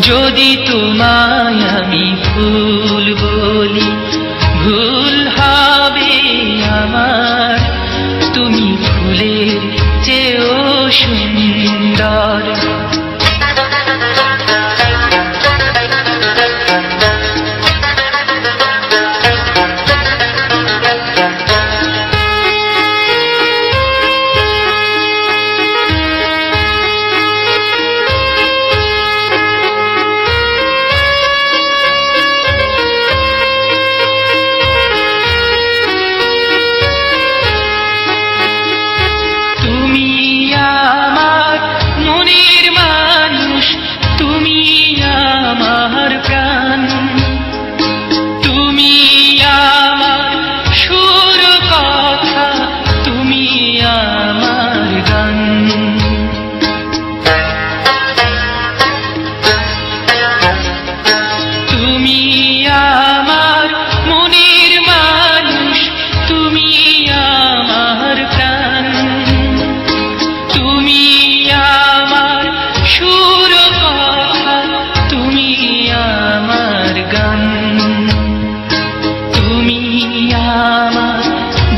যদি তোমায় আমি ফুল বলি ভুল হবে আমার, তুমি ফুলের চেয়েও সুন্দর।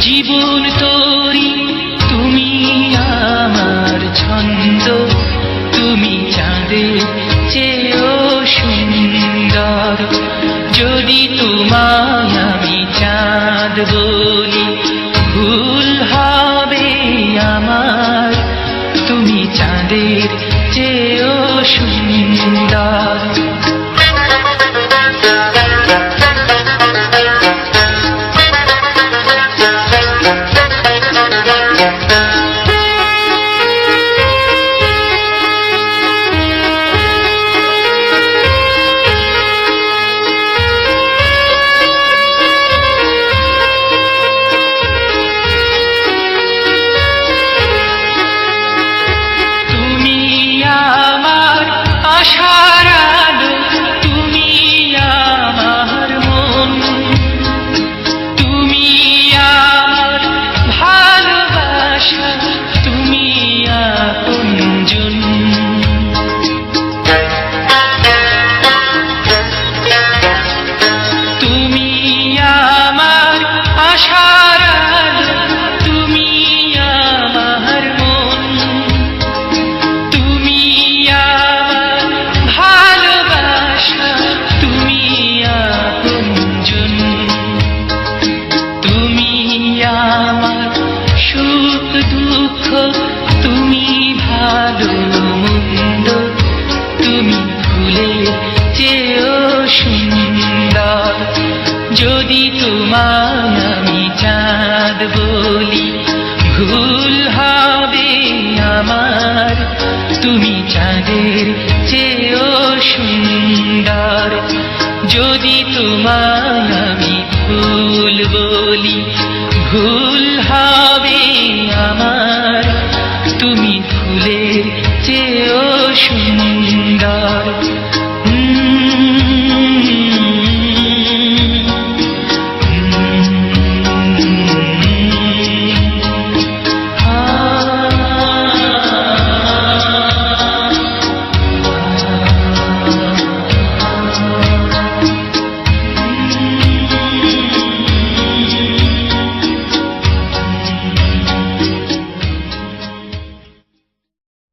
জীবন তোরি তুমি আমার ছন্দ, তুমি চাঁদের চেয়েও সুন্দর। যদি তোমায় আমি চাঁদ বলি ভুল হবে আমার, তুমি চাঁদের চেয়েও সুন্দর। আশার আলো তুমি আমার মন, তুমি আমার ভালোবাসা, তুমি আপনজন। তুমি আমার আশার আলো তুমি আমার মন, তুমি তুমি আপনজন। তুমি আমার সুখ দুঃখ, তুমি ভালো মন্দ, তুমি ফুলের চেয়েও সুন্দর। যদি তোমায় আমি চাঁদ বলি ভুল হবে আমার, তুমি চাঁদের চেয়েও সুন্দর। যদি তোমায় আমি ফুল বলি ভুল হবে আমার,